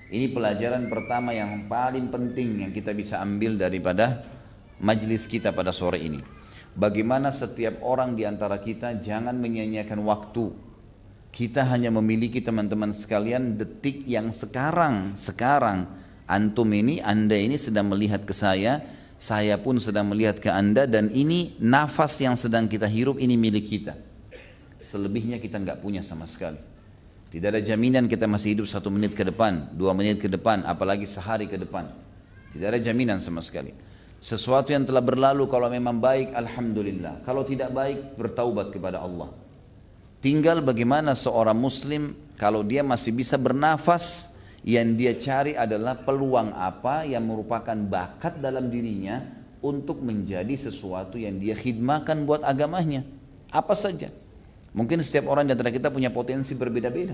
Ini pelajaran pertama yang paling penting yang kita bisa ambil daripada majlis kita pada sore ini. Bagaimana setiap orang di antara kita jangan menyia-nyiakan waktu. Kita hanya memiliki teman-teman sekalian detik yang sekarang. Antum ini, anda ini sedang melihat ke saya pun sedang melihat ke anda, dan ini nafas yang sedang kita hirup ini milik kita. Selebihnya kita nggak punya sama sekali. Tidak ada jaminan kita masih hidup 1 menit ke depan, 2 menit ke depan, apalagi sehari ke depan. Tidak ada jaminan sama sekali. Sesuatu yang telah berlalu kalau memang baik, alhamdulillah. Kalau tidak baik, bertaubat kepada Allah. Tinggal bagaimana seorang muslim kalau dia masih bisa bernafas, yang dia cari adalah peluang apa yang merupakan bakat dalam dirinya untuk menjadi sesuatu yang dia khidmahkan buat agamanya. Apa saja. Mungkin setiap orang di antara kita punya potensi berbeda-beda.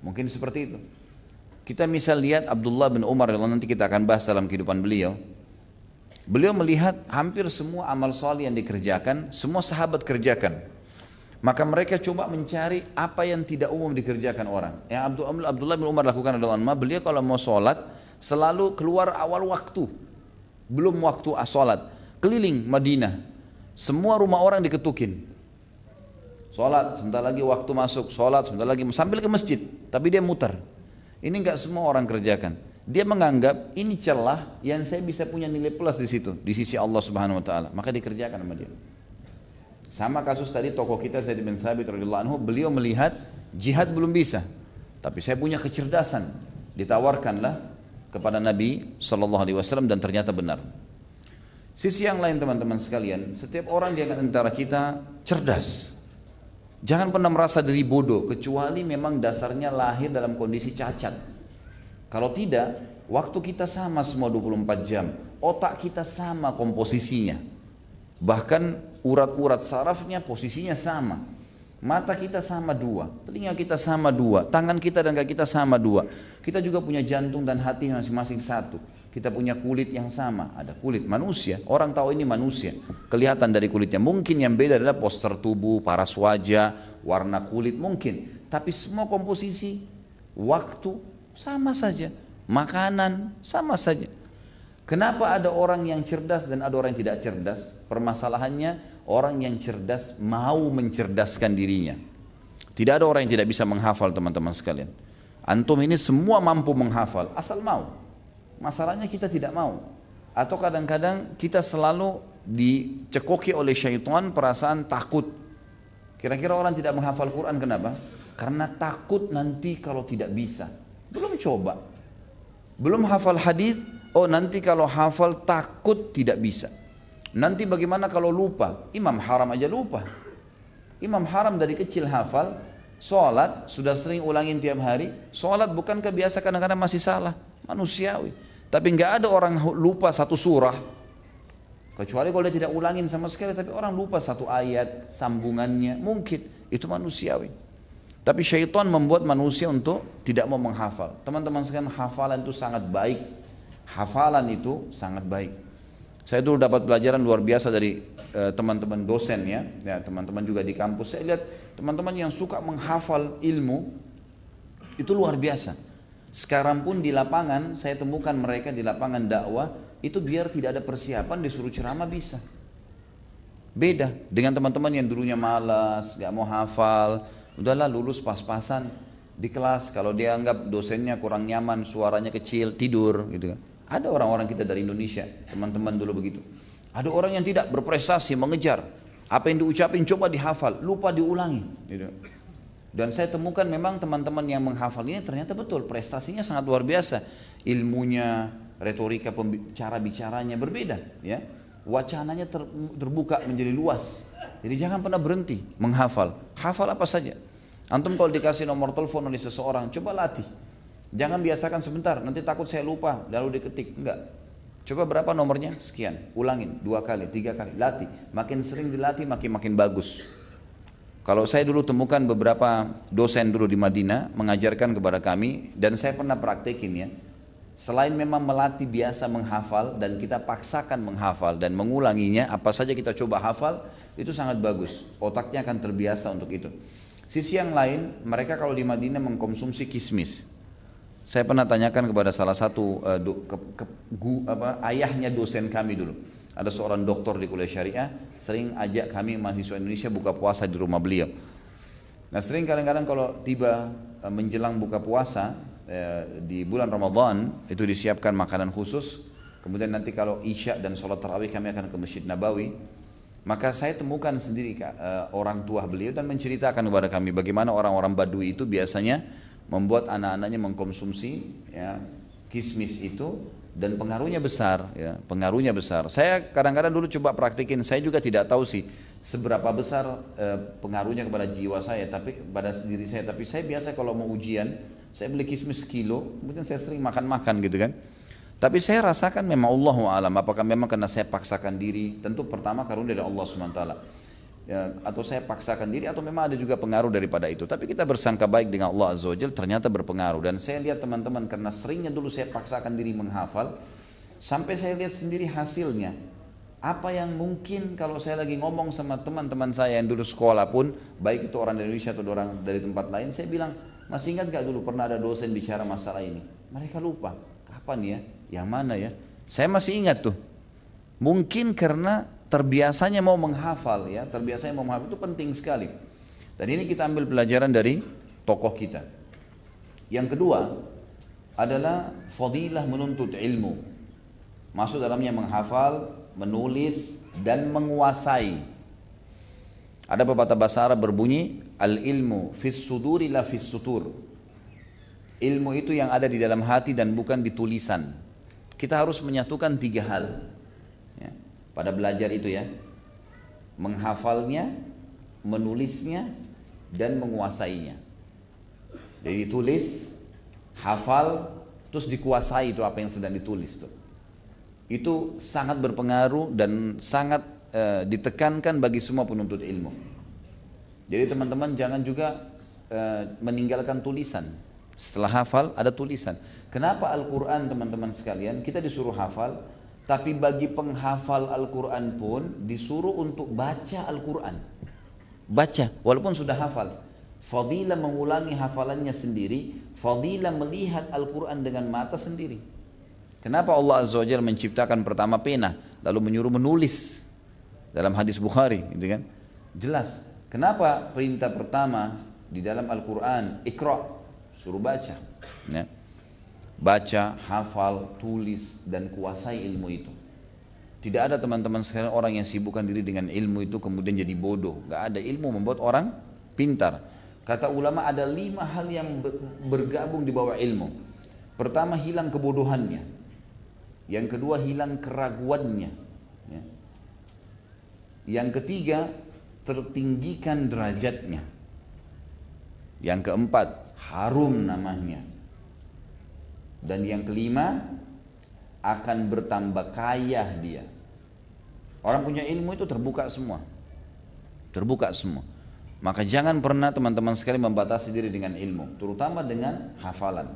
Mungkin seperti itu. Kita misal lihat Abdullah bin Umar, nanti kita akan bahas dalam kehidupan beliau. Beliau melihat hampir semua amal saleh yang dikerjakan, semua sahabat kerjakan. Maka mereka coba mencari apa yang tidak umum dikerjakan orang. Yang Abdullah bin Umar lakukan adalah, beliau kalau mau sholat selalu keluar awal waktu, belum waktu sholat, keliling Madinah, semua rumah orang diketukin. Sholat, sebentar lagi waktu masuk, sholat, sebentar lagi, sambil ke masjid, tapi dia muter. Ini enggak semua orang kerjakan. Dia menganggap ini celah yang saya bisa punya nilai plus di situ, di sisi Allah Subhanahu Wa Taala, maka dikerjakan sama dia. Sama kasus tadi tokoh kita Zaid bin Thabit radhiyallahu anhu, beliau melihat jihad belum bisa, tapi saya punya kecerdasan, ditawarkanlah kepada Nabi SAW dan ternyata benar. Sisi yang lain teman-teman sekalian, setiap orang di antara kita cerdas. Jangan pernah merasa diri bodoh, kecuali memang dasarnya lahir dalam kondisi cacat. Kalau tidak, waktu kita sama semua 24 jam, otak kita sama komposisinya. Bahkan urat-urat sarafnya posisinya sama. Mata kita sama 2, telinga kita sama 2, tangan kita dan kaki kita sama 2. Kita juga punya jantung dan hati masing-masing 1. Kita punya kulit yang sama, ada kulit manusia. Orang tahu ini manusia, kelihatan dari kulitnya. Mungkin yang beda adalah postur tubuh, paras wajah, warna kulit mungkin. Tapi semua komposisi, waktu sama saja, makanan sama saja. Kenapa ada orang yang cerdas dan ada orang yang tidak cerdas? Permasalahannya orang yang cerdas mau mencerdaskan dirinya. Tidak ada orang yang tidak bisa menghafal teman-teman sekalian. Antum ini semua mampu menghafal, asal mau. Masalahnya kita tidak mau. Atau kadang-kadang kita selalu dicekoki oleh syaitan perasaan takut. Kira-kira orang tidak menghafal Quran kenapa? Karena takut nanti kalau tidak bisa. Belum coba. Belum hafal hadis, oh nanti kalau hafal takut tidak bisa. Nanti bagaimana kalau lupa? Imam Haram aja lupa. Imam Haram dari kecil hafal, sholat sudah sering ulangin tiap hari. Sholat bukan kebiasa, kadang-kadang masih salah, manusiawi. Tapi nggak ada orang lupa satu surah, kecuali kalau dia tidak ulangin sama sekali. Tapi orang lupa satu ayat, sambungannya, mungkin itu manusiawi. Tapi syaitan membuat manusia untuk tidak mau menghafal. Teman-teman sekalian, hafalan itu sangat baik. Hafalan itu sangat baik. Saya dulu dapat pelajaran luar biasa dari teman-teman dosen ya, teman-teman juga di kampus. Saya lihat teman-teman yang suka menghafal ilmu itu luar biasa. Sekarang pun di lapangan saya temukan mereka di lapangan dakwah itu biar tidak ada persiapan disuruh ceramah bisa. Beda dengan teman-teman yang dulunya malas, gak mau hafal, udahlah lulus pas-pasan di kelas. Kalau dia anggap dosennya kurang nyaman, suaranya kecil, tidur gitu kan. Ada orang-orang kita dari Indonesia, teman-teman dulu begitu. Ada orang yang tidak berprestasi, mengejar apa yang diucapin coba dihafal, lupa diulangi gitu. Dan saya temukan memang teman-teman yang menghafal ini ternyata betul prestasinya sangat luar biasa. Ilmunya, retorika cara bicaranya berbeda ya. Wacananya terbuka menjadi luas. Jadi jangan pernah berhenti menghafal. Hafal apa saja. Antum kalau dikasih nomor telepon oleh seseorang, coba latih. Jangan biasakan sebentar, nanti takut saya lupa lalu diketik. Enggak. Coba berapa nomornya? Sekian. Ulangin 2 kali, 3 kali, latih. Makin sering dilatih makin bagus. Kalau saya dulu temukan beberapa dosen dulu di Madinah mengajarkan kepada kami, dan saya pernah praktekin ya. Selain memang melatih biasa menghafal dan kita paksakan menghafal dan mengulanginya, apa saja kita coba hafal, itu sangat bagus. Otaknya akan terbiasa untuk itu. Sisi yang lain, mereka kalau di Madinah mengkonsumsi kismis. Saya pernah tanyakan kepada salah satu ayahnya dosen kami dulu. Ada seorang doktor di kuliah syariah, sering ajak kami mahasiswa Indonesia buka puasa di rumah beliau. Nah sering kadang-kadang kalau tiba menjelang buka puasa di bulan Ramadan itu disiapkan makanan khusus. Kemudian nanti kalau Isya dan sholat tarawih kami akan ke Masjid Nabawi. Maka saya temukan sendiri orang tua beliau dan menceritakan kepada kami bagaimana orang-orang Badui itu biasanya membuat anak-anaknya mengkonsumsi ya, kismis itu dan pengaruhnya besar ya, pengaruhnya besar. Saya kadang-kadang dulu coba praktikin, saya juga tidak tahu sih seberapa besar pengaruhnya kepada jiwa saya, tapi pada diri saya. Tapi saya biasa kalau mau ujian, saya beli kismis sekilo, kemudian saya sering makan-makan gitu kan. Tapi saya rasakan memang Allahu a'lam, apakah memang karena saya paksakan diri, tentu pertama karunia dari Allah SWT. Ya, atau saya paksakan diri atau memang ada juga pengaruh daripada itu. Tapi kita bersangka baik dengan Allah Azza wa Jalla, ternyata berpengaruh. Dan saya lihat teman-teman, karena seringnya dulu saya paksakan diri menghafal, sampai saya lihat sendiri hasilnya. Apa yang mungkin kalau saya lagi ngomong sama teman-teman saya yang dulu sekolah pun, baik itu orang dari Indonesia atau orang dari tempat lain, saya bilang, masih ingat gak dulu pernah ada dosen bicara masalah ini? Mereka lupa, kapan ya? Yang mana ya? Saya masih ingat tuh. Mungkin karena terbiasanya mau menghafal ya, terbiasanya mau menghafal itu penting sekali. Dan ini kita ambil pelajaran dari tokoh kita. Yang kedua adalah fadilah menuntut ilmu. Maksud dalamnya menghafal, menulis dan menguasai. Ada pepatah bahasa Arab berbunyi, al-ilmu fis suduri la fis sutur. Ilmu itu yang ada di dalam hati dan bukan di tulisan. Kita harus menyatukan tiga hal ya, pada belajar itu ya, menghafalnya, menulisnya, dan menguasainya. Jadi ditulis, hafal, terus dikuasai itu apa yang sedang ditulis tuh. Itu sangat berpengaruh dan sangat ditekankan bagi semua penuntut ilmu. Jadi teman-teman jangan juga meninggalkan tulisan. Setelah hafal ada tulisan. Kenapa Al-Quran teman-teman sekalian kita disuruh hafal, tapi bagi penghafal Al-Quran pun disuruh untuk baca Al-Quran. Baca, walaupun sudah hafal. Fadilah mengulangi hafalannya sendiri, fadilah melihat Al-Quran dengan mata sendiri. Kenapa Allah Azza wa Jalla menciptakan pertama pena, lalu menyuruh menulis dalam hadis Bukhari, gitu kan? Jelas. Kenapa perintah pertama di dalam Al-Quran, Iqra, suruh baca. Ya. Baca, hafal, tulis, dan kuasai ilmu itu. Tidak ada teman-teman sekalian orang yang sibukkan diri dengan ilmu itu kemudian jadi bodoh. Gak ada, ilmu membuat orang pintar. Kata ulama ada 5 hal yang bergabung di bawah ilmu. Pertama, hilang kebodohannya. Yang kedua, hilang keraguannya. Ya. Yang ketiga, tertinggikan derajatnya. Yang keempat, harum namanya. Dan yang kelima, akan bertambah kaya dia. Orang punya ilmu itu terbuka semua. Terbuka semua. Maka jangan pernah teman-teman sekali membatasi diri dengan ilmu, terutama dengan hafalan.